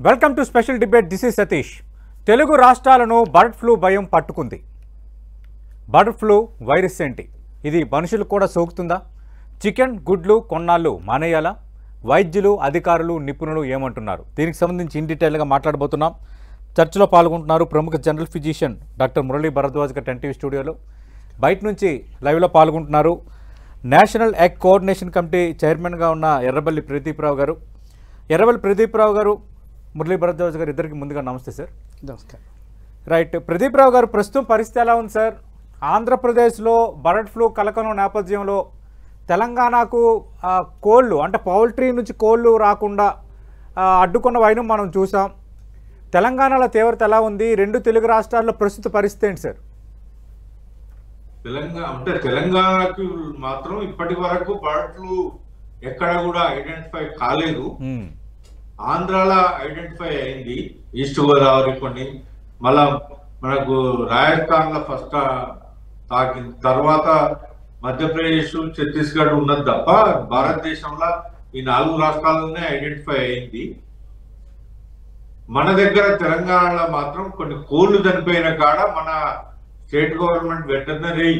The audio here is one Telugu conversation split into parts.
Welcome to special debate. This is Satish. Telugu రాష్ట్రాలను బర్డ్ ఫ్లూ భయం పట్టుకుంది. బర్డ్ ఫ్లూ వైరస్ ఏంటి? ఇది మనుషులకు కూడా సోకుతుందా? చికెన్ గుడ్లు కొన్నాళ్ళు మానేయాలా? వైద్యులు అధికారులు నిపుణులు ఏమంటున్నారు? దీనికి సంబంధించి ఇన్ డీటెయిల్గా మాట్లాడబోతున్నాం. చర్చలో పాల్గొంటున్నారు ప్రముఖ general physician doctor Murali Bharadwaj గారు 10 టీవీ స్టూడియోలో. బయట నుంచి లైవ్లో పాల్గొంటున్నారు నేషనల్ ఎగ్ కోఆర్డినేషన్ కమిటీ చైర్మన్గా ఉన్న ఎర్రబెల్లి ప్రదీప్రావు గారు. ఎర్రబెల్లి ప్రదీప్రావు గారు, మురళీ భరద్వాజ్ గారు, ఇద్దరికి ముందుగా నమస్తే సార్. నమస్కారం. రైట్, ప్రదీప్రావు గారు, ప్రస్తుతం పరిస్థితి ఎలా ఉంది సార్? ఆంధ్రప్రదేశ్లో బర్డ్ ఫ్లూ కలకలం నేపథ్యంలో తెలంగాణకు కోళ్ళు అంటే పౌల్ట్రీ నుంచి కోళ్ళు రాకుండా అడ్డుకున్న వైనం మనం చూసాం. తెలంగాణలో తీవ్రత ఎలా ఉంది? రెండు తెలుగు రాష్ట్రాల్లో ప్రస్తుత పరిస్థితి ఏంటి సార్? తెలంగాణకి మాత్రం ఇప్పటి వరకు బర్డ్ ఫ్లూ ఎక్కడ కూడా ఐడెంటిఫై కాలేదు. ఆంధ్రాలో ఐడెంటిఫై అయింది, ఈస్ట్ గోదావరి కొన్ని, మళ్ళా మనకు రాజస్థాన్ లో ఫస్ట్ తాకింది, తర్వాత మధ్యప్రదేశ్, ఛత్తీస్గఢ్ ఉన్నది తప్ప భారతదేశంలో ఈ 4 రాష్ట్రాలలోనే ఐడెంటిఫై అయింది. మన దగ్గర తెలంగాణలో మాత్రం కొన్ని కోళ్లు చనిపోయిన కాడ మన స్టేట్ గవర్నమెంట్ వెటర్నరీ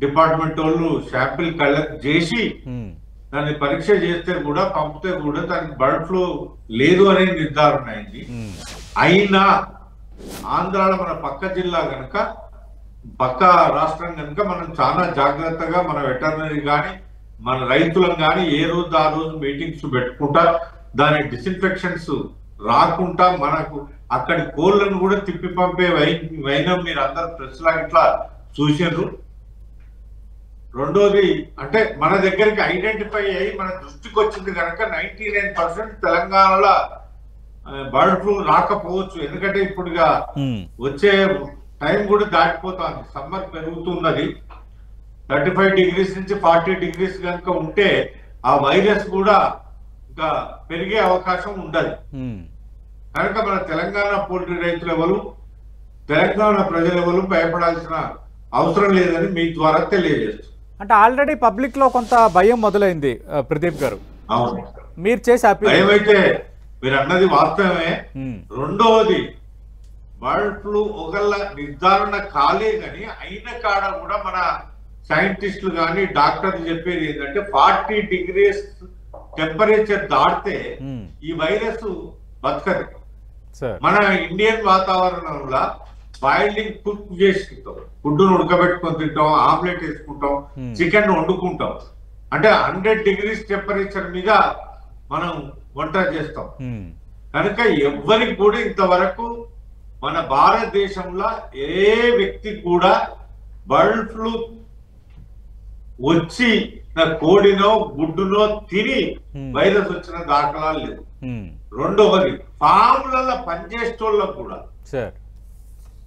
డిపార్ట్మెంట్ వాళ్ళు శాంపిల్ కలెక్ట్ చేసి దాన్ని పరీక్ష చేస్తే కూడా పంపితే కూడా దానికి బర్డ్ ఫ్లూ లేదు అనే నిర్ధారణ అయింది. అయినా ఆంధ్రాలో మన పక్క జిల్లా కనుక, పక్క రాష్ట్రం కనుక మనం చాలా జాగ్రత్తగా మన వెటర్నరీ కానీ మన రైతులను కానీ ఏ రోజు ఆ రోజు మీటింగ్స్ పెట్టుకుంటా దాని డిస్ఇన్ఫెక్షన్స్ రాకుండా మనకు అక్కడి కోళ్లను కూడా తిప్పి పంపే వైనం మీరు అందరు ప్రెస్ లా ఇట్లా చూసారు. రెండోది అంటే మన దగ్గరికి ఐడెంటిఫై అయ్యి మన దృష్టికి వచ్చింది కనుక 99% తెలంగాణలో బర్డ్ ఫ్లూ రాకపోవచ్చు. ఎందుకంటే ఇప్పుడు వచ్చే టైం కూడా దాటిపోతుంది, సమ్మర్ పెరుగుతున్నది. 35 degrees నుంచి 40 degrees కనుక ఉంటే ఆ వైరస్ కూడా ఇంకా పెరిగే అవకాశం ఉండదు. కనుక మన తెలంగాణ పోల్ట్రీ రైతులు ఎవరు, తెలంగాణ ప్రజలు ఎవరు భయపడాల్సిన అవసరం లేదని మీ ద్వారా తెలియజేస్తుంది. అంటే ఆల్రెడీ పబ్లిక్ లో కొంత భయం మొదలైంది ప్రదీప్ గారు. అవును, మీరు చేసే భయం అయితే మీరు అన్నది వాస్తవమే. రెండవది బర్డ్ ఫ్లూ ఒకళ్ళ నిర్ధారణ కాలేదని అయిన కాడ కూడా మన సైంటిస్టులు కానీ డాక్టర్లు చెప్పేది ఏంటంటే 40 degrees టెంపరేచర్ దాటితే ఈ వైరస్ బతకదు. మన ఇండియన్ వాతావరణంలో బాయిలింగ్ కుక్ చేసుకుంటాం, ఫుడ్ను ఉడకబెట్టుకొని తింటాం, ఆమ్లెట్ వేసుకుంటాం, చికెన్ వండుకుంటాం. అంటే 100 degrees టెంపరేచర్ మీద మనం వంట చేస్తాం. కనుక ఎవ్వరికి కూడా ఇంతవరకు మన భారతదేశంలో ఏ వ్యక్తి కూడా బర్డ్ ఫ్లూ వచ్చి కోడినో గుడ్డునో తిని వైరస్ వచ్చిన దాఖలాలు లేవు. రెండవది ఫామ్లలో పనిచేసేటోళ్ళకు కూడా,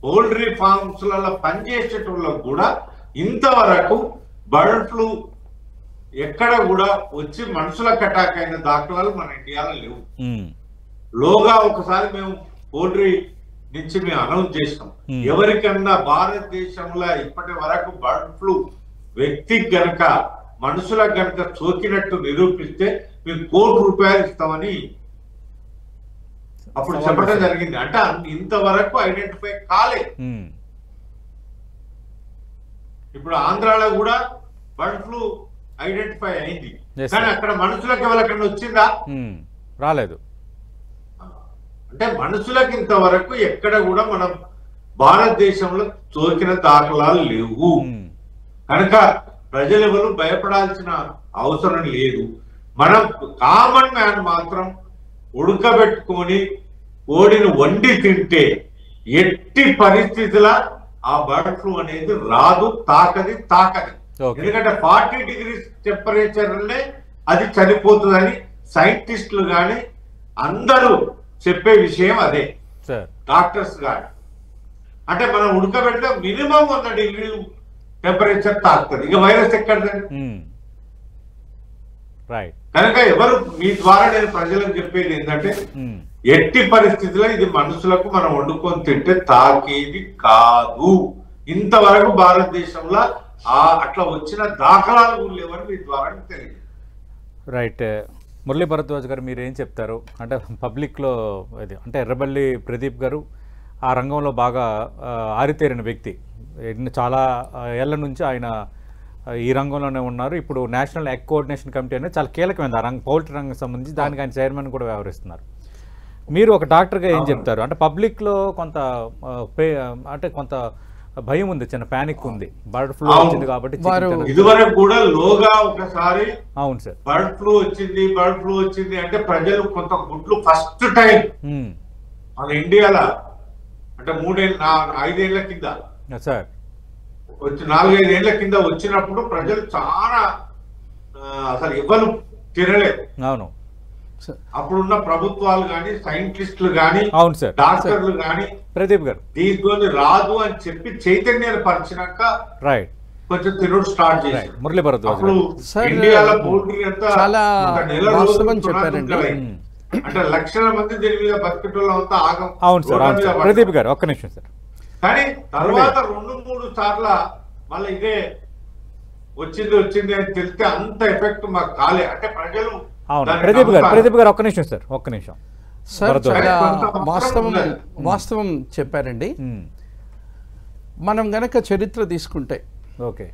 పౌల్ట్రీ ఫార్మ్స్ లలో పనిచేసేటోళ్ళకు కూడా ఇంతవరకు బర్డ్ ఫ్లూ ఎక్కడ కూడా వచ్చి మనుషులకు అటాక్ అయిన దాఖలాలు మన ఇండియాలో లేవు. లోగా ఒకసారి మేము పౌల్ట్రీ నుంచి మేము అనౌన్స్ చేసినాం, ఎవరికన్నా భారతదేశంలో ఇప్పటి వరకు బర్డ్ ఫ్లూ వ్యక్తికి గనక మనుషులకు గనక సోకినట్టు నిరూపిస్తే మేము ₹1,00,00,000 ఇస్తామని అప్పుడు చెప్పడం జరిగింది. అంటే ఇంతవరకు ఐడెంటిఫై కాలేదు. ఇప్పుడు ఆంధ్రాలో కూడా బర్డ్ ఫ్లూ ఐడెంటిఫై అయింది, కానీ అక్కడ మనుషులకు ఎవరికన్నా వచ్చిందా? రాలేదు. అంటే మనుషులకు ఇంతవరకు ఎక్కడ కూడా మన భారతదేశంలో సోకిన దాఖలాలు లేవు. కనుక ప్రజలు ఎవరు భయపడాల్సిన అవసరం లేదు. మనం కామన్ మ్యాన్ మాత్రం ఉడకబెట్టుకొని కోడిని వండి తింటే ఎట్టి పరిస్థితుల ఆ బర్డ్ ఫ్లూ అనేది రాదు, తాకది. ఎందుకంటే 40 degrees టెంపరేచర్లే అది చనిపోతుందని సైంటిస్టులు కానీ అందరూ చెప్పే విషయం అదే, డాక్టర్స్ కానీ. అంటే మనం ఉడకబెడితే మినిమం 100 degrees టెంపరేచర్ తాకుతుంది, ఇక వైరస్ ఎక్కడదండి. కనుక ఎవరు మీ ద్వారా నేను ప్రజలకు చెప్పేది ఏంటంటే ఎట్టి పరిస్థితుల్లో ఇది మనుషులకు మనం వండుకొని తింటే తాకేది కాదు. ఇంతవరకు భారతదేశంలో అట్లా వచ్చిన దాఖలాలు లేవని మీ ద్వారా తెలియదు. రైట్. మురళీ భరద్వాజ్ గారు మీరు ఏం చెప్తారు? అంటే పబ్లిక్లో ఇది అంటే ఎర్రబెల్లి ప్రదీప్ గారు ఆ రంగంలో బాగా ఆరితేరిన వ్యక్తి, చాలా ఏళ్ల నుంచి ఆయన ఈ రంగంలోనే ఉన్నారు. ఇప్పుడు నేషనల్ ఎగ్ కోఆర్డినేషన్ కమిటీ అనేది చాలా కీలకమైనది ఆ రంగం, పౌల్ట్రీ రంగం సంబంధించి. దానికి ఆయన చైర్మన్ కూడా వ్యవహరిస్తున్నారు. మీరు ఒక డాక్టర్గా ఏం చెప్తారు? అంటే పబ్లిక్లో కొంత అంటే కొంత భయం ఉంది, చిన్న ప్యానిక్ ఉంది, బర్డ్ ఫ్లూ వచ్చింది కాబట్టి. ఇదివరకు కూడా లోగా ఒకసారి అవును సార్ బర్డ్ ఫ్లూ వచ్చింది అంటే ప్రజలు కొంత గుడ్లు ఫస్ట్ టైం మన ఇండియాలో అంటే 5 ఏళ్ల కింద సార్ 4-5 ఏళ్ల కింద వచ్చినప్పుడు ప్రజలు చాలా అసలు ఎవరు తినలేదు. అవును, అప్పుడున్న ప్రభుత్వాలు కానీ సైంటిస్టులు కానీ అవును సార్, డాక్టర్లు కానీ ప్రదీప్ గారు దీంతో రాదు అని చెప్పి చైతన్యాన్ని పరిచినాక రైట్ కొంచెం తినడం స్టార్ట్ చేశారు. మురళీ భరద్వాజ్ ఇండియాలో పోల్ట్రీ అంతా చాలా నెల రోజులు చెప్పారండి. అంటే లక్షల మంది దీని మీద బతికేటోళ్ళ అంతా ఆగం. అవును సార్, అవును సార్, ప్రదీప్ గారు ఒక్క నిమిషం సార్. కానీ తర్వాత 2-3 సార్ల మళ్ళీ ఇదే వచ్చింది అని తెలిస్తే అంత ఎఫెక్ట్ మాకు కాలే. అంటే ప్రజలు ప్రదీప్ గారు ఒక్క నిమిషం సార్, ఒక్క నిమిషం సార్. చాలా వాస్తవం చెప్పారండి. మనం గనక చరిత్ర తీసుకుంటే ఓకే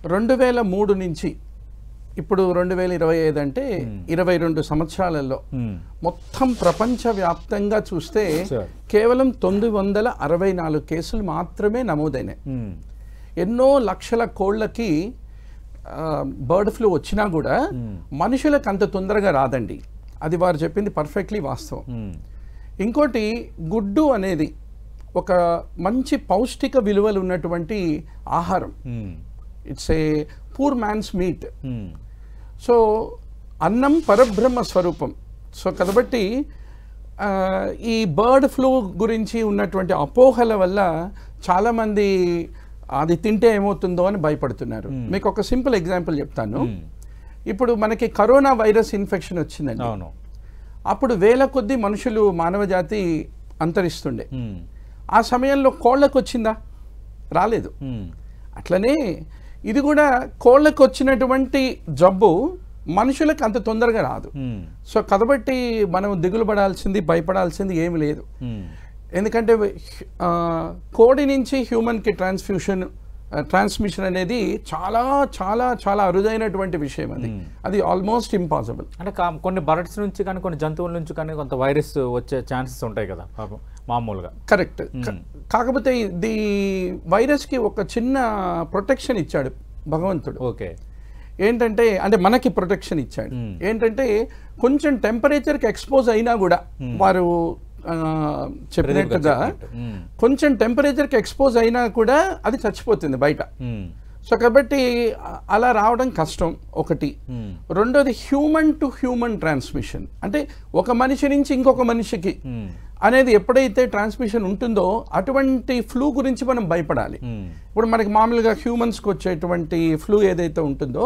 2003 నుంచి ఇప్పుడు 2025 అంటే 22 సంవత్సరాలలో మొత్తం ప్రపంచవ్యాప్తంగా చూస్తే కేవలం 964 కేసులు మాత్రమే నమోదైనాయి. ఎన్నో లక్షల కోళ్ళకి బర్డ్ ఫ్లూ వచ్చినా కూడా మనుషులకు అంత తొందరగా రాదండి. అది వారు చెప్పింది పర్ఫెక్ట్లీ వాస్తవం. ఇంకోటి, గుడ్డు అనేది ఒక మంచి పౌష్టిక విలువలు ఉన్నటువంటి ఆహారం. It's a poor man's meat. So అన్నం పరబ్రహ్మ స్వరూపం. సో కాబట్టి ఈ బర్డ్ ఫ్లూ గురించి ఉన్నటువంటి అపోహల వల్ల చాలామంది అది తింటే ఏమవుతుందో అని భయపడుతున్నారు. మీకు ఒక సింపుల్ ఎగ్జాంపుల్ చెప్తాను. ఇప్పుడు మనకి కరోనా వైరస్ ఇన్ఫెక్షన్ వచ్చిందండి. అప్పుడు వేల కొద్ది మనుషులు మానవ జాతి అంతరిస్తుండే. ఆ సమయంలో కోళ్ళకు వచ్చిందా? రాలేదు. అట్లనే ఇది కూడా కోళ్ళకు వచ్చినటువంటి జబ్బు మనుషులకు అంత తొందరగా రాదు. సో కాబట్టి మనం దిగులు పడాల్సింది, భయపడాల్సింది ఏమి లేదు. ఎందుకంటే కోడి నుంచి హ్యూమన్కి ట్రాన్స్మిషన్ అనేది చాలా చాలా చాలా అరుదైనటువంటి విషయం. అది ఆల్మోస్ట్ ఇంపాసిబుల్. అంటే కొన్ని బర్డ్స్ నుంచి కానీ కొన్ని జంతువుల నుంచి కానీ కొంత వైరస్ వచ్చే ఛాన్సెస్ ఉంటాయి కదా మామూలుగా. కరెక్ట్. కాకపోతే ఈ వైరస్కి ఒక చిన్న ప్రొటెక్షన్ ఇచ్చాడు భగవంతుడు. ఓకే, ఏంటంటే అంటే మనకి ప్రొటెక్షన్ ఇచ్చాడు. ఏంటంటే కొంచెం టెంపరేచర్కి ఎక్స్పోజ్ అయినా కూడా వారు చెప్పినట్టుగా కొంచెం టెంపరేచర్కి ఎక్స్పోజ్ అయినా కూడా అది చచ్చిపోతుంది బయట. సో కాబట్టి అలా రావడం కష్టం ఒకటి. రెండోది హ్యూమన్ టు హ్యూమన్ ట్రాన్స్మిషన్, అంటే ఒక మనిషి నుంచి ఇంకొక మనిషికి అనేది ఎప్పుడైతే ట్రాన్స్మిషన్ ఉంటుందో అటువంటి ఫ్లూ గురించి మనం భయపడాలి. ఇప్పుడు మనకి మామూలుగా హ్యూమన్స్కి వచ్చేటువంటి ఫ్లూ ఏదైతే ఉంటుందో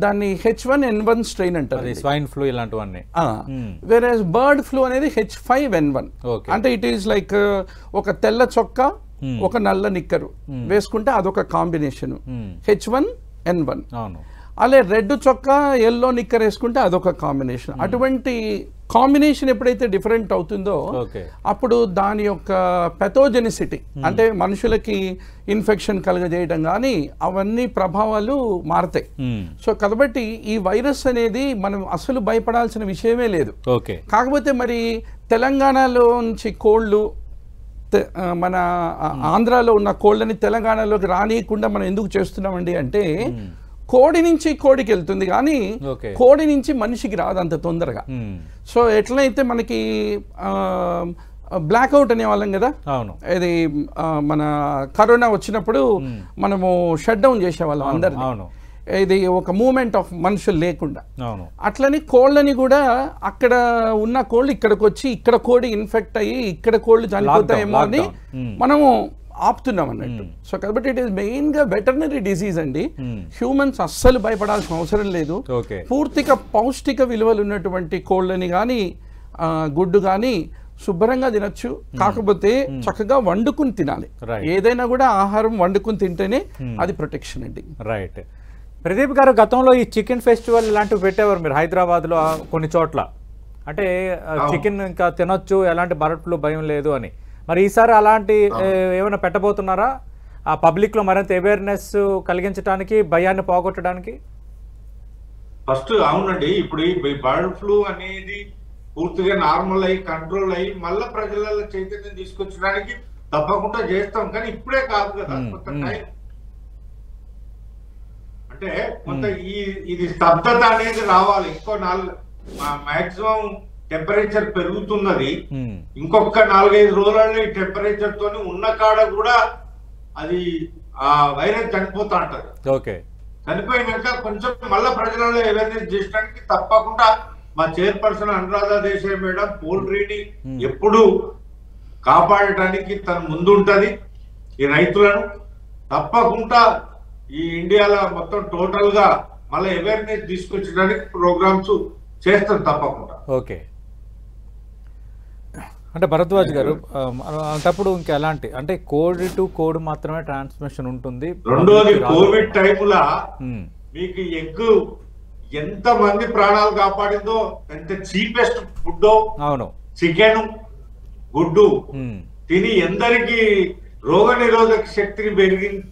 దాన్ని H1N1 స్ట్రెయిన్ అంటారు, స్వైన్ ఫ్లూ ఇలాంటివన్నీ. వేరే బర్డ్ ఫ్లూ అనేది H5N1. అంటే ఇట్ ఈస్ లైక్ ఒక తెల్ల చొక్కా ఒక నల్ల నిక్కరు వేసుకుంటే అదొక కాంబినేషన్ H1N1. అలా రెడ్ చొక్కా ఎల్లో నిక్కర్ వేసుకుంటే అదొక కాంబినేషన్. అటువంటి కాంబినేషన్ ఎప్పుడైతే డిఫరెంట్ అవుతుందో అప్పుడు దాని యొక్క పెథోజెనిసిటీ అంటే మనుషులకి ఇన్ఫెక్షన్ కలుగజేయడం కానీ అవన్నీ ప్రభావాలు మారతాయి. సో కాబట్టి ఈ వైరస్ అనేది మనం అసలు భయపడాల్సిన విషయమే లేదు. కాకపోతే మరి తెలంగాణలో నుంచి కోళ్ళు మన ఆంధ్రాలో ఉన్న కోళ్ళని తెలంగాణలోకి రానియకుండా మనం ఎందుకు చేస్తున్నామండి అంటే కోడి నుంచి కోడికి వెళ్తుంది కానీ కోడి నుంచి మనిషికి రాదు అంత తొందరగా. సో ఎట్లయితే మనకి బ్లాక్అవుట్ అనేవాళ్ళం కదా, ఇది మన కరోనా వచ్చినప్పుడు మనము షట్ డౌన్ చేసేవాళ్ళం అందరినీ, ఇది ఒక మూమెంట్ ఆఫ్ మనుషులు లేకుండా. అట్లని కోళ్ళని కూడా అక్కడ ఉన్న కోళ్ళు ఇక్కడికి వచ్చి ఇక్కడ కోడి ఇన్ఫెక్ట్ అయ్యి ఇక్కడ కోళ్ళు చనిపోతాయేమో అని మనము ఆపుతున్నాం అన్నట్టు. సో కాబట్టి ఇట్ ఈస్ మెయిన్ గా వెటర్నరీ డిసీజ్ అండి. హ్యూమన్స్ అస్సలు భయపడాల్సిన అవసరం లేదు. పూర్తిగా పౌష్టిక విలువలు ఉన్నటువంటి కోళ్ళని కానీ గుడ్డు కానీ శుభ్రంగా తినచ్చు. కాకపోతే చక్కగా వండుకుని తినాలి. ఏదైనా కూడా ఆహారం వండుకుని తింటేనే అది ప్రొటెక్షన్ అండి. రైట్. ప్రదీప్ గారు, గతంలో ఈ చికెన్ ఫెస్టివల్ ఇలాంటివి పెట్టేవారు మీరు హైదరాబాద్లో కొన్ని చోట్ల, అంటే చికెన్ ఇంకా తినొచ్చు, ఎలాంటి బర్డ్ ఫ్లూ భయం లేదు అని. మరి ఈసారి అలాంటి ఏమైనా పెట్టబోతున్నారా ఆ పబ్లిక్లో మరింత అవేర్నెస్ కలిగించడానికి, భయాన్ని పోగొట్టడానికి? ఫస్ట్ అవునండి, ఇప్పుడు ఈ బర్డ్ ఫ్లూ అనేది పూర్తిగా నార్మల్ అయ్యి కంట్రోల్ అయ్యి మళ్ళీ ప్రజలలో చైతన్యం తీసుకొచ్చడానికి తప్పకుండా చేస్తాం, కానీ ఇప్పుడే కాదు కదా, కొంత టైం. అంటే కొంత ఇది స్తబ్దత అనేది రావాలి. ఇంకో మాక్సిమం టెంపరేచర్ పెరుగుతున్నది, ఇంకొక 4-5 రోజులలో ఈ టెంపరేచర్ తోని ఉన్న కాడ కూడా అది ఆ వైరస్ చనిపోతా ఉంటది. ఓకే, చనిపోయినాక కొంచెం మళ్ళా ప్రజలలో అవేర్నెస్ చేయడానికి తప్పకుండా మా చైర్పర్సన్ అనురాధ దేశాయ్ మేడం పౌల్ట్రీని ఎప్పుడు కాపాడటానికి తన ముందుంటది. ఈ రైతులను తప్పకుండా ఈ ఇండియాలో మొత్తం టోటల్ గా మళ్ళీ అవేర్నెస్ తీసుకొచ్చడానికి ప్రోగ్రామ్స్ చేస్తాం తప్పకుండా. ఓకే, అంటే భరద్వాజ్ గారు అంటప్పుడు ఇంకా ఎలాంటి, అంటే కోడ్ టు కోడ్ మాత్రమే ట్రాన్స్మిషన్ ఉంటుంది. రెండోది, కోవిడ్ టైములా మీకు ఎగ్ ఎంత మంది ప్రాణాలు కాపాడిందో, ఎంత చీపెస్ట్ ఫుడ్, అవును, చికెన్ గుడ్డు తిని ఎందరికి రోగ నిరోధక శక్తిని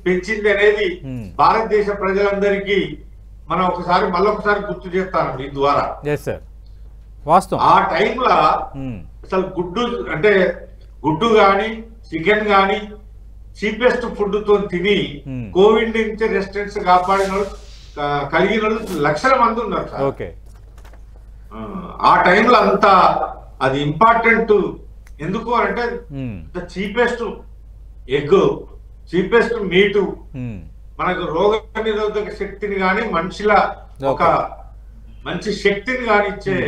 పెంచింది అనేది భారతదేశ ప్రజలందరికీ మనం మళ్ళొకసారి గుర్తు చేస్తాను మీ ద్వారా. ఆ టైంలో అసలు గుడ్డు గాని చికెన్ గాని చీపెస్ట్ ఫుడ్ తో తిని కోవిడ్ నుంచి రెసిస్టెన్స్ కలిగిన లక్షల మంది ఉన్నారు సార్. ఓకే, ఆ టైంలో అంతా అది ఇంపార్టెంట్. ఎందుకు అంటే చీపెస్ట్ ఎగ్, చీపెస్ట్ మీటు, మనకు రోగ నిరోధక శక్తిని గాని మనిషిల ఒక మంచి శక్తిని గాని ఇచ్చే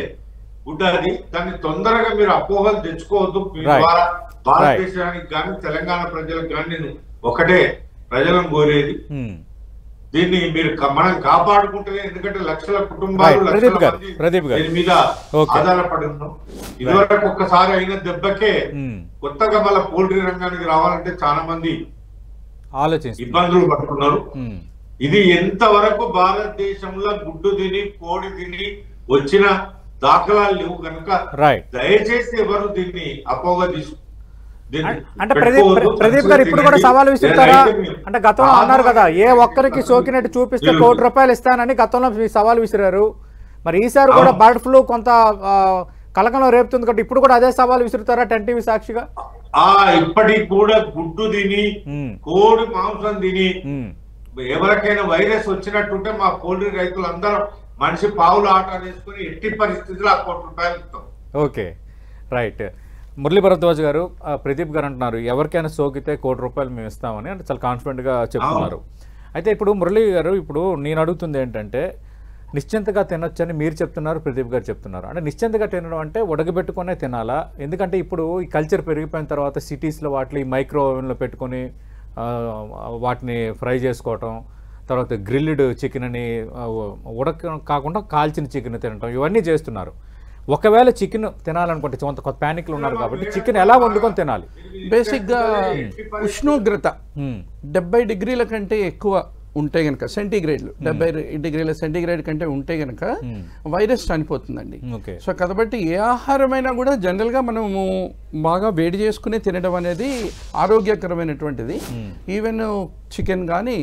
గుడ్డ అది. దాన్ని తొందరగా మీరు అపోహలు తెచ్చుకోవద్దు. మీ ద్వారా భారతదేశానికి గాని తెలంగాణ ప్రజలకు గాని నేను ఒకటే ప్రజలను కోరేది, దీన్ని మీరు మనం కాపాడుకుంటే, ఎందుకంటే లక్షల కుటుంబాలు లక్షల మంది దీని మీద ఆధారపడి ఉన్నాం. ఇదివరకు ఒక్కసారి అయిన దెబ్బకే కొత్తగా మళ్ళీ పౌల్ట్రీ రంగానికి రావాలంటే చాలా మంది ఇబ్బందులు పడుతున్నారు. ఇది ఎంతవరకు భారతదేశంలో గుడ్డు తిని కోడి తిని వచ్చిన దాఖలాలు లేవు కనుక దయచేసి ఎవరు దీన్ని అపోగా తీసుకు. అంటే ప్రదీప్ గారు ఇప్పుడు కూడా సవాలు విసురుతారా? అంటే గతంలో అన్నారు కదా, ఏ ఒక్కరికి సోకినట్టు చూపిస్తే ₹1 కోటి ఇస్తానని గతంలో సవాలు విసిరారు. మరి ఈసారి కూడా బర్డ్ ఫ్లూ కొంత కలకంలో రేపుతుంది కాబట్టి ఇప్పుడు కూడా అదే సవాలు విసురుతారా 10 టీవీ సాక్షిగా? ఇప్పటికి కూడా గుడ్డు తిని కోడి మాంసం తిని ఎవరికైనా వైరస్ వచ్చినట్టుంటే మా పౌల్ట్రీ రైతులందరూ మనిషి పావులు ఆట వేసుకుని ఎట్టి పరిస్థితుల్లో ₹1 కోటి ఇస్తాం. Okay, right. మురళీ భరద్వాజ్ గారు, ప్రదీప్ గారు అంటున్నారు ఎవరికైనా సోకితే ₹1 కోటి మేము ఇస్తామని, అంటే చాలా కాన్ఫిడెంట్గా చెప్తున్నారు. అయితే ఇప్పుడు మురళీ గారు, ఇప్పుడు నేను అడుగుతుంది ఏంటంటే, నిశ్చింతగా తినొచ్చని మీరు చెప్తున్నారు, ప్రదీప్ గారు చెప్తున్నారు. అంటే నిశ్చింతగా తినడం అంటే ఉడకబెట్టుకునే తినాలా? ఎందుకంటే ఇప్పుడు ఈ కల్చర్ పెరిగిపోయిన తర్వాత సిటీస్లో వాటిని మైక్రో ఓవెన్లో పెట్టుకొని వాటిని ఫ్రై చేసుకోవటం, తర్వాత గ్రిల్డ్ చికెన్ అని కాకుండా కాల్చిన చికెన్ తినటం, ఇవన్నీ చేస్తున్నారు. ఒకవేళ చికెన్ తినాలనుకుంటే కొంత ప్యానిక్లు ఉన్నారు కాబట్టి చికెన్ ఎలా వండుకొని తినాలి? బేసిక్గా ఉష్ణోగ్రత 70 డిగ్రీల కంటే ఎక్కువ ఉంటే గనక, సెంటీగ్రేడ్లు 70 డిగ్రీల సెంటీగ్రేడ్ కంటే ఉంటే గనక వైరస్ చనిపోతుందండి. సో కాబట్టి ఏ ఆహారమైనా కూడా జనరల్గా మనము బాగా వేడి చేసుకుని తినడం అనేది ఆరోగ్యకరమైనటువంటిది. ఈవెన్ చికెన్ కానీ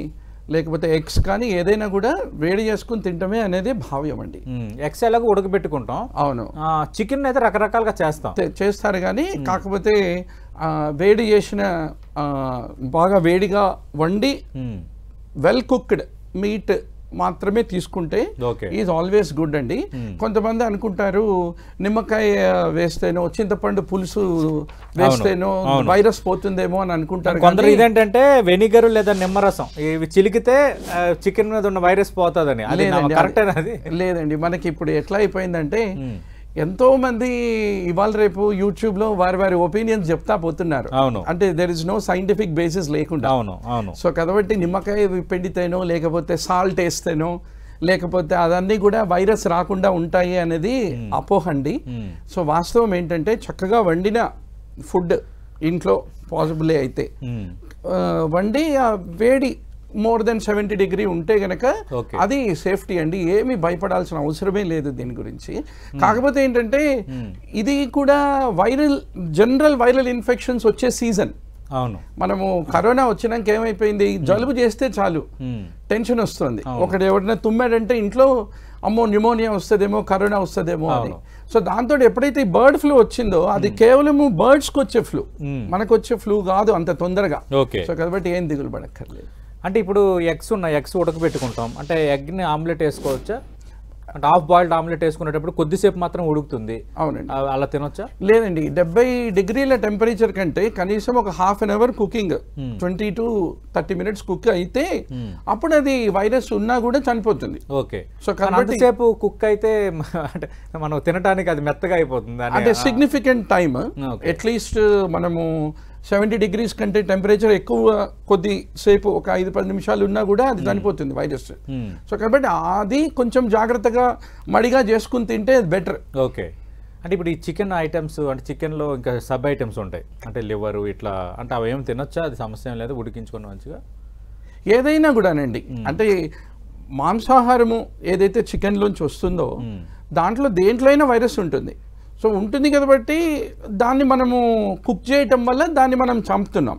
లేకపోతే ఎగ్స్ కానీ ఏదైనా కూడా వేడి చేసుకుని తింటమే అనేది భావ్యం అండి. ఎగ్స్ ఎలాగో ఉడకబెట్టుకుంటాం, అవును. చికెన్ అయితే రకరకాలుగా చేస్తారు కానీ కాకపోతే వేడి చేసిన బాగా వేడిగా వండి వెల్ కుక్డ్ మీట్ మాత్రమే తీసుకుంటే ఈజ్ ఆల్వేస్ గుడ్ అండి. కొంతమంది అనుకుంటారు నిమ్మకాయ వేస్తేనో చింతపండు పులుసు వేస్తేనో వైరస్ పోతుందేమో అని అనుకుంటారు. కొందరు ఇదేంటంటే వెనిగర్ లేదా నిమ్మరసం ఇవి చిలికితే చికెన్ మీద ఉన్న వైరస్ పోతుందని. లేదండి, మనకి ఇప్పుడు ఎట్లా అయిపోయిందంటే ఎంతో మంది ఇవాళ రేపు యూట్యూబ్ లో వారి ఒపీనియన్స్ చెప్తా పోతున్నారు. అంటే there is no scientific basis లేకుండా. సో కాబట్టి నిమ్మకాయ పిండితేనో లేకపోతే సాల్ట్ వేస్తేనో లేకపోతే అదన్నీ కూడా వైరస్ రాకుండా ఉంటాయి అనేది అపోహండి. సో వాస్తవం ఏంటంటే చక్కగా వండిన ఫుడ్ ఇంట్లో పాసిబుల్ అయితే వండి వేడి మోర్ దెన్ 70 డిగ్రీ ఉంటే గనక అది సేఫ్టీ అండి, ఏమీ భయపడాల్సిన అవసరమే లేదు దీని గురించి. కాకపోతే ఏంటంటే ఇది కూడా జనరల్ వైరల్ ఇన్ఫెక్షన్స్ వచ్చే సీజన్. అవును, మనము కరోనా వచ్చినాక ఏమైపోయింది, జలుబు చేస్తే చాలు టెన్షన్ వస్తుంది. ఒకటి ఎవరైనా తుమ్మాడంటే ఇంట్లో అమ్మో న్యూమోనియా వస్తుందేమో, కరోనా వస్తుందేమో అని. సో దాంతో ఎప్పుడైతే ఈ బర్డ్ ఫ్లూ వచ్చిందో అది కేవలము బర్డ్స్కి వచ్చే ఫ్లూ, మనకు వచ్చే ఫ్లూ కాదు అంత తొందరగా. సో కాబట్టి ఏం దిగులు పడక్కర్లేదు. అంటే ఇప్పుడు ఎగ్స్ ఉన్నాయి, ఎగ్స్ ఉడకబెట్టుకుంటాం అంటే ఎగ్ని ఆమ్లెట్ వేసుకోవచ్చా? అంటే హాఫ్ బాయిల్డ్ ఆమ్లెట్ వేసుకునేటప్పుడు కొద్దిసేపు మాత్రం ఉడుకుతుంది. అవునండి, అలా తినొచ్చా? లేదండి, 70 డిగ్రీల టెంపరేచర్ కంటే కనీసం ఒక half an hour cooking, 20 to 30 minutes cook అయితే అప్పుడు అది వైరస్ ఉన్నా కూడా చనిపోతుంది. ఓకే, సో అంతసేపు కుక్ అయితే అంటే మనం తినడానికి అది మెత్తగా అయిపోతుంది అంటే సిగ్నిఫికెంట్ టైమ్. అట్లీస్ట్ మనము 70 degrees కంటే టెంపరేచర్ ఎక్కువ కొద్దిసేపు ఒక 5-10 నిమిషాలు ఉన్నా కూడా అది చనిపోతుంది వైరస్. సో కాబట్టి అది కొంచెం జాగ్రత్తగా మడిగా చేసుకుని తింటే బెటర్. ఓకే, అంటే ఇప్పుడు ఈ చికెన్ ఐటమ్స్ అంటే చికెన్లో ఇంకా సబ్ ఐటమ్స్ ఉంటాయి అంటే లివరు ఇట్లా, అంటే అవి ఏమి తినొచ్చా? అది సమస్య ఏం లేదు, ఉడికించుకొని మంచిగా ఏదైనా కూడానండి. అంటే మాంసాహారము ఏదైతే చికెన్లోంచి వస్తుందో దాంట్లో దేంట్లో అయినా వైరస్ ఉంటుంది. సో ఉంటుంది కాబట్టి దాన్ని మనము కుక్ చేయటం వల్ల దాన్ని మనం చంపుతున్నాం,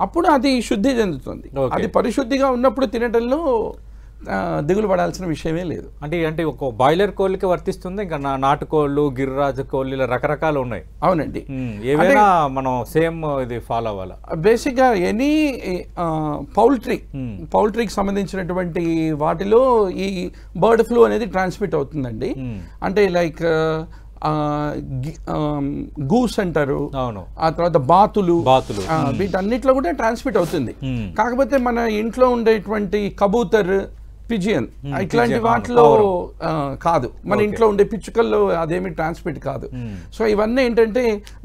అప్పుడు అది శుద్ధి చెందుతుంది. అది పరిశుద్ధిగా ఉన్నప్పుడు తినటంలో దిగులు పడాల్సిన విషయమే లేదు. అంటే ఒక బాయిలర్ కోళ్ళకి వర్తిస్తుంది, ఇంకా నాటుకోళ్ళు, గిరిరాజు కోళ్ళు ఇలా రకరకాలు ఉన్నాయి. అవునండి, ఏవైనా మనం సేమ్ ఇది ఫాలో అవ్వాలి. బేసిక్గా ఎనీ పౌల్ట్రీకి సంబంధించినటువంటి వాటిలో ఈ బర్డ్ ఫ్లూ అనేది ట్రాన్స్మిట్ అవుతుందండి. అంటే లైక్ గూస్ అంటారు, ఆ తర్వాత బాతులు, వీటన్నిటిలో కూడా ట్రాన్స్మిట్ అవుతుంది. కాకపోతే మన ఇంట్లో ఉండేటువంటి కబూతర్, పిజియన్ ఇట్లాంటి వాటిలో కాదు, మన ఇంట్లో ఉండే పిచ్చుకల్లో అదేమి ట్రాన్స్మిట్ కాదు. సో ఇవన్నీ ఏంటంటే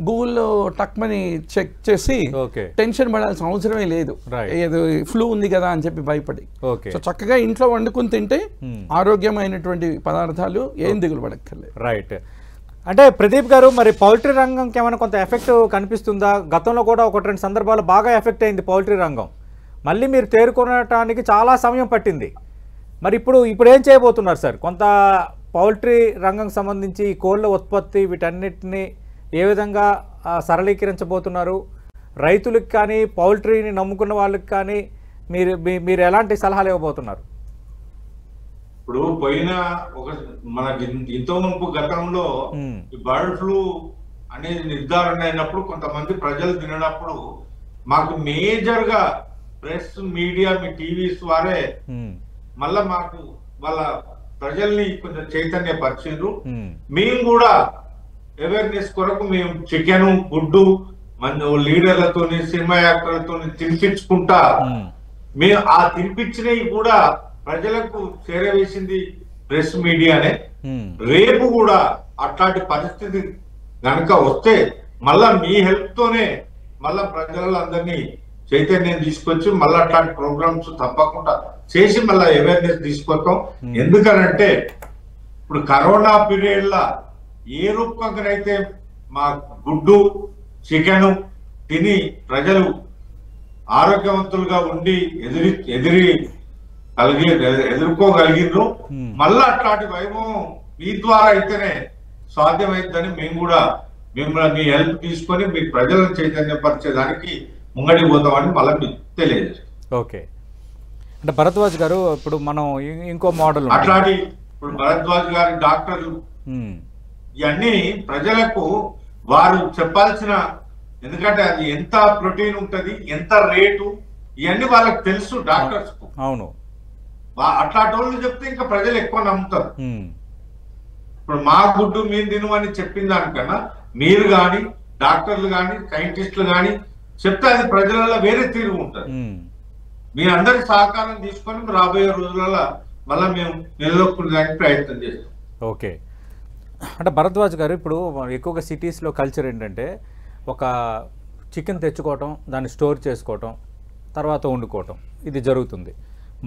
గూగుల్లో టక్మని చెక్ చేసి టెన్షన్ పడాల్సిన అవసరమే లేదు, ఏదో ఫ్లూ ఉంది కదా అని చెప్పి భయపడి. సో చక్కగా ఇంట్లో వండుకుని తింటే ఆరోగ్యమైనటువంటి పదార్థాలు, ఏం దిగులు పడక్కర్లేదు. రైట్. అంటే ప్రదీప్ గారు, మరి పౌల్ట్రీ రంగంకి ఏమైనా కొంత ఎఫెక్ట్ కనిపిస్తుందా? గతంలో కూడా 1-2 సందర్భాలు బాగా ఎఫెక్ట్ అయింది పౌల్ట్రీ రంగం, మళ్ళీ మీరు తేరుకోవటానికి చాలా సమయం పట్టింది. మరి ఇప్పుడు ఏం చేయబోతున్నారు సార్? కొంత పౌల్ట్రీ రంగం సంబంధించి ఈ కోళ్ళ ఉత్పత్తి వీటన్నిటిని ఏ విధంగా సరళీకరించబోతున్నారు? రైతులకు కానీ పౌల్ట్రీని నమ్ముకున్న వాళ్ళకి కానీ మీరు ఎలాంటి సలహాలు ఇవ్వబోతున్నారు? ఇప్పుడు మనకి ఇంతో మునుపు గతంలో ఈ బర్డ్ ఫ్లూ అనేది నిర్ధారణ అయినప్పుడు కొంతమంది ప్రజలు తినప్పుడు మాకు మేజర్ గా ప్రెస్ మీడియా, మీ టీవీస్ వారే మళ్ళా మాకు వాళ్ళ ప్రజల్ని కొంచెం చైతన్యపరిచారు. మేము కూడా అవేర్నెస్ కొరకు మేము చికెన్, గుడ్డు మన లీడర్లతోని, సినిమా యాక్టర్లతోని తినిపించుకుంటా మేము ఆ తినిపించినవి కూడా ప్రజలకు చేరవేసింది ప్రెస్ మీడియానే. రేపు కూడా అట్లాంటి పరిస్థితి కనుక వస్తే మళ్ళా మీ హెల్ప్ తోనే మళ్ళా ప్రజలందరినీ చైతన్యం తీసుకొచ్చి మళ్ళీ అట్లాంటి ప్రోగ్రామ్స్ తప్పకుండా చేసి మళ్ళీ అవేర్నెస్ తీసుకొస్తాం. ఎందుకనంటే ఇప్పుడు కరోనా పీరియడ్ లా ఏ రూపంగానైతే మా గుడ్డు, చికెన్ తిని ప్రజలు ఆరోగ్యవంతులుగా ఉండి ఎదుర్కోగలిగినరు, మళ్ళా అట్లాంటి వైభవం మీ ద్వారా అయితేనే సాధ్యమైందని మేము కూడా మిమ్మల్ని మీ హెల్ప్ తీసుకొని మీ ప్రజలను చైతన్యపరిచేదానికి ముంగడికి పోతామని మళ్ళీ మీకు తెలియజేస్తాం. ఓకే, అంటే భరద్వాజ్ గారు, ఇప్పుడు మనం ఇంకో మోడల్ అట్లాంటి ఇప్పుడు భరద్వాజ్ గారి డాక్టర్లు ఇవన్నీ ప్రజలకు వారు చెప్పాల్సిన, ఎందుకంటే అది ఎంత ప్రోటీన్ ఉంటది, ఎంత రేటు, ఇవన్నీ వాళ్ళకి తెలుసు డాక్టర్స్ కు. అవును, అట్లాంటి వాళ్ళు చెప్తే ఇంకా ప్రజలు ఎక్కువ నమ్ముతారు. ఇప్పుడు మా గుడ్డు మేము తినమని చెప్పిన దానికన్నా మీరు కానీ, డాక్టర్లు కానీ, సైంటిస్టులు కానీ చెప్తే అది ప్రజలలో వేరే తీరు ఉంటుంది. మీ అందరి సహకారం తీసుకొని రాబోయే రోజులలో మళ్ళీ మేము నిలదొక్కునేదానికి ప్రయత్నం చేస్తాం. ఓకే, అంటే భరద్వాజ్ గారు, ఇప్పుడు ఎక్కువగా సిటీస్లో కల్చర్ ఏంటంటే ఒక చికెన్ తెచ్చుకోవటం, దాన్ని స్టోర్ చేసుకోవటం, తర్వాత వండుకోవటం, ఇది జరుగుతుంది.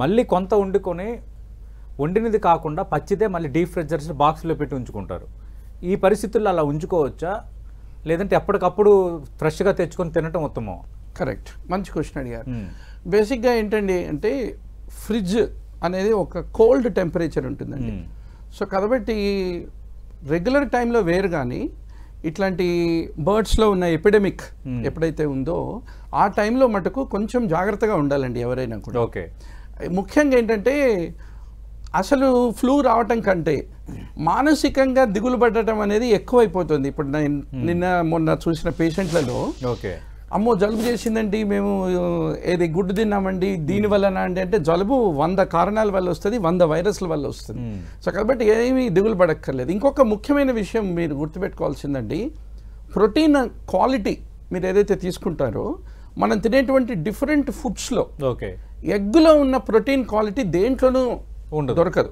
మళ్ళీ కొంత వండినది కాకుండా పచ్చిదే మళ్ళీ డీప్ ఫ్రిడ్జర్స్ బాక్స్లో పెట్టి ఉంచుకుంటారు. ఈ పరిస్థితుల్లో అలా ఉంచుకోవచ్చా, లేదంటే ఎప్పటికప్పుడు ఫ్రెష్గా తెచ్చుకొని తినటం ఉత్తమం? కరెక్ట్, మంచి క్వశ్చన్ అడిగారు. బేసిక్గా ఏంటండి అంటే ఫ్రిడ్జ్ అనేది ఒక కోల్డ్ టెంపరేచర్ ఉంటుందండి. సో కాబట్టి రెగ్యులర్ టైంలో వేరు, కానీ ఇట్లాంటి బర్డ్స్లో ఉన్న ఎపిడమిక్ ఎప్పుడైతే ఉందో ఆ టైంలో మటుకు కొంచెం జాగ్రత్తగా ఉండాలండి ఎవరైనా కూడా. ఓకే, ముఖ్యంగా ఏంటంటే అసలు ఫ్లూ రావటం కంటే మానసికంగా దిగులు పడటం అనేది ఎక్కువైపోతుంది. ఇప్పుడు నేను మొన్న చూసిన పేషెంట్లలో ఓకే, అమ్మో జలుబు చేసిందండి, మేము ఏది గుడ్డు తిన్నామండి, దీనివల్ల అంటే జలుబు 100 కారణాల వల్ల వస్తుంది, 100 వైరస్ల వల్ల వస్తుంది. సో కాబట్టి ఏమీ దిగులు పడక్కర్లేదు. ఇంకొక ముఖ్యమైన విషయం మీరు గుర్తుపెట్టుకోవాల్సిందండి, ప్రోటీన్ క్వాలిటీ మీరు ఏదైతే తీసుకుంటారో మనం తినేటువంటి డిఫరెంట్ ఫుడ్స్లో ఓకే, ఎగ్గులో ఉన్న ప్రోటీన్ క్వాలిటీ దేంట్లోనూ దొరకదు.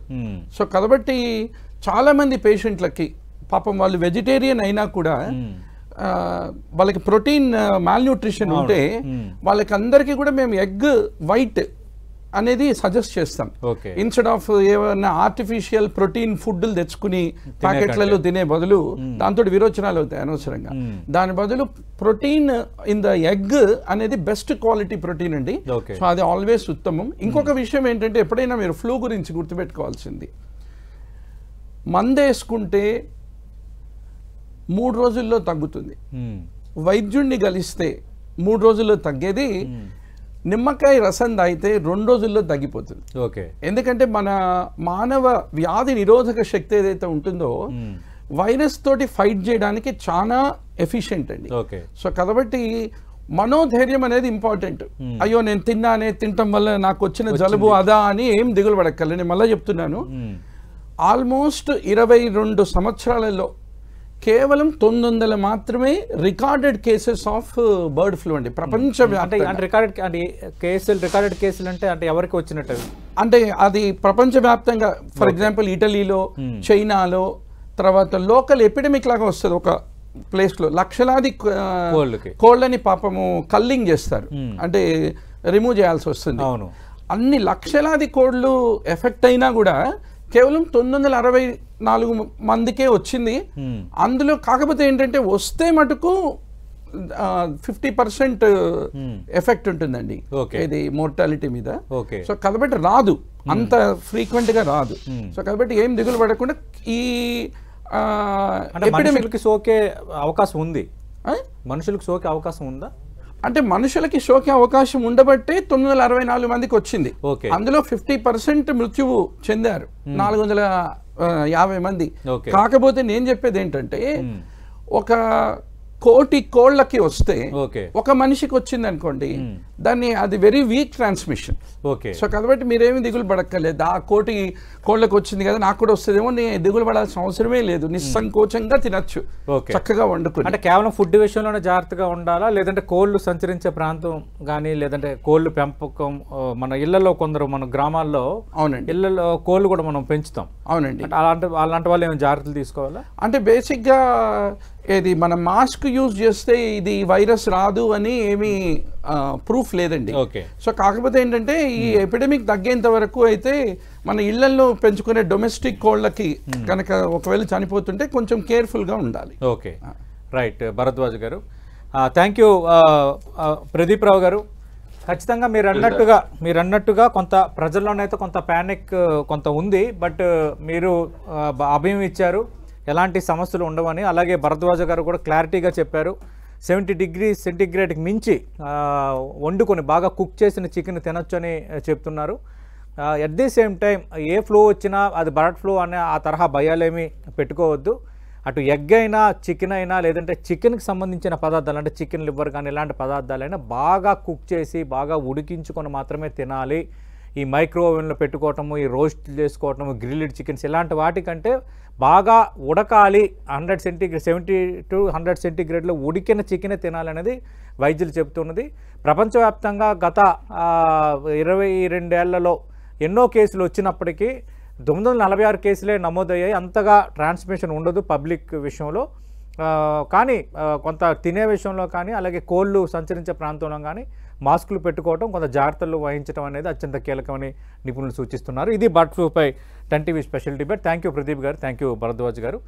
సో కాబట్టి చాలామంది పేషెంట్లకి పాపం వాళ్ళు వెజిటేరియన్ అయినా కూడా వాళ్ళకి ప్రోటీన్ మాల్న్యూట్రిషన్ ఉంటే వాళ్ళకి అందరికీ కూడా మేము ఎగ్ వైట్ అనేది సజెస్ట్ చేస్తాం. ఇన్స్టెడ్ ఆఫ్ ఏమైనా ఆర్టిఫిషియల్ ప్రోటీన్ ఫుడ్లు తెచ్చుకుని ప్యాకెట్లలో తినే బదులు దాంతో విరోచనాలు అవుతాయి అనవసరంగా. దాని బదులు ప్రోటీన్ ఇన్ ద ఎగ్ అనేది బెస్ట్ క్వాలిటీ ప్రోటీన్ అండి. సో అది ఆల్వేస్ ఉత్తమం. ఇంకొక విషయం ఏంటంటే ఎప్పుడైనా మీరు ఫ్లూ గురించి గుర్తుపెట్టుకోవాల్సింది, మందేసుకుంటే 3 రోజుల్లో తగ్గుతుంది, వైద్యుడిని కలిస్తే 3 రోజుల్లో తగ్గేది నిమ్మకాయ రసం తాగితే 2 రోజుల్లో తగ్గిపోతుంది. ఓకే, ఎందుకంటే మన మానవ వ్యాధి నిరోధక శక్తి ఏదైతే ఉంటుందో వైరస్ తోటి ఫైట్ చేయడానికి చాలా ఎఫిషియెంట్ అండి. ఓకే, సో కాబట్టి మనోధైర్యం అనేది ఇంపార్టెంట్. అయ్యో నేను తినటం వల్ల నాకు వచ్చిన జలుబు అదా అని ఏం దిగులు పడక్కర్లేదు. నేను మళ్ళీ చెప్తున్నాను, ఆల్మోస్ట్ 22 సంవత్సరాలలో కేవలం 900 మాత్రమే recorded cases of bird flu అండి ప్రపంచవ్యాప్తంగా. రికార్డెడ్ కేసులు అంటే ఎవరికి వచ్చినట్టు అంటే అది ప్రపంచవ్యాప్తంగా, ఫర్ ఎగ్జాంపుల్ ఇటలీలో, చైనాలో, తర్వాత లోకల్ ఎపిడమిక్ లాగా వస్తుంది ఒక ప్లేస్లో. లక్షలాది కోళ్ళని పాపము కల్లింగ్ చేస్తారు, అంటే రిమూవ్ చేయాల్సి వస్తుంది. అన్ని లక్షలాది కోళ్ళు ఎఫెక్ట్ అయినా కూడా కేవలం 964 మందికే వచ్చింది. అందులో కాకపోతే ఏంటంటే వస్తే మటుకు 50% ఎఫెక్ట్ ఉంటుందండి ఇది మోర్టాలిటీ మీద. సో కాబట్టి రాదు, అంత ఫ్రీక్వెంట్ గా రాదు. సో కాబట్టి ఏం దిగులు పడకుండా ఈ మనుషులకి సోకే అవకాశం ఉంది, మనుషులకు సోకే అవకాశం ఉందా అంటే మనుషులకి సోకే అవకాశం ఉండబట్టే 964 మందికి వచ్చింది. అందులో 50% మృత్యువు చెందారు, 450 మంది. కాకపోతే నేను చెప్పేది ఏంటంటే ఒక 1,000,000 కోళ్ళకి వస్తే ఒక మనిషికి వచ్చింది అనుకోండి, దాన్ని అది వెరీ వీక్ ట్రాన్స్మిషన్. సో కాబట్టి మీరేమి దిగులు పడక్కర్లేదు. ఆ 1,000,000 కోళ్ళకి వచ్చింది కదా నాకు కూడా వస్తుందేమో, నేను దిగులు పడాల్సిన అవసరమే లేదు, నిస్సంకోచంగా తినచ్చు చక్కగా వండుకుని. అంటే కేవలం ఫుడ్ విషయంలోనే జాగ్రత్తగా ఉండాలా, లేదంటే కోళ్ళు సంచరించే ప్రాంతం కానీ, లేదంటే కోళ్ళు పెంపకం మన ఇళ్లలో కొందరు మన గ్రామాల్లో అవునండి ఇళ్లలో కోళ్ళు కూడా మనం పెంచుతాం. అవునండి, అలాంటి వాళ్ళు ఏమైనా జాగ్రత్తలు తీసుకోవాలా? అంటే బేసిక్గా ఏది మనం మాస్క్ యూజ్ చేస్తే ఇది వైరస్ రాదు అని ఏమీ ప్రూఫ్ లేదండి. సో కాకపోతే ఏంటంటే ఈ ఎపిడమిక్ తగ్గేంత వరకు అయితే మన ఇళ్లలో పెంచుకునే డొమెస్టిక్ కోళ్ళకి కనుక ఒకవేళ చనిపోతుంటే కొంచెం కేర్ఫుల్గా ఉండాలి. ఓకే, రైట్ భరద్వాజ్ గారు, థ్యాంక్ యూ. ప్రదీప్ రావు గారు, ఖచ్చితంగా మీరు అన్నట్టుగా కొంత ప్రజల్లోనైతే కొంత ప్యానిక్ కొంత ఉంది, బట్ మీరు అభయం ఇచ్చారు, ఎలాంటి సమస్యలు ఉండవని. అలాగే భరద్వాజ గారు కూడా క్లారిటీగా చెప్పారు, 70 degrees సెంటిగ్రేడ్కి మించి వండుకొని బాగా కుక్ చేసిన చికెన్ తినొచ్చు అని చెప్తున్నారు. At the same time A flu వచ్చినా అది బర్డ్ ఫ్లూ అనే ఆ తరహా భయాలేమీ పెట్టుకోవద్దు. అటు ఎగ్ అయినా చికెన్ అయినా లేదంటే చికెన్కి సంబంధించిన పదార్థాలు అంటే చికెన్ లివర్ కానీ ఇలాంటి పదార్థాలైనా బాగా కుక్ చేసి బాగా ఉడికించుకొని మాత్రమే తినాలి. ఈ మైక్రోవేవ్లో పెట్టుకోవటము, ఈ రోస్ట్ చేసుకోవటము, గ్రిల్డ్ చికెన్స్ ఇలాంటి వాటికంటే బాగా ఉడకాలి, 100 సెంటిగ్రేడ్ 70 to 100 సెంటిగ్రేడ్లో ఉడికిన చికెనే తినాలనేది వైద్యులు చెబుతున్నది. ప్రపంచవ్యాప్తంగా గత 22 ఏళ్లలో ఎన్నో కేసులు వచ్చినప్పటికీ 946 కేసులే నమోదయ్యాయి. అంతగా ట్రాన్స్మిషన్ ఉండదు పబ్లిక్ విషయంలో, కానీ కొంత తినే విషయంలో కానీ అలాగే కోళ్ళు సంచరించే ప్రాంతంలో కానీ మాస్కులు పెట్టుకోవడం, కొంత జాగ్రత్తలు వహించడం అనేది అత్యంత కీలకమని నిపుణులు సూచిస్తున్నారు. ఇది బర్డ్ ఫ్లూపై 10 TV special debate. Thank you Pradeep గారు, థ్యాంక్ యూ భరద్వాజ్ గారు.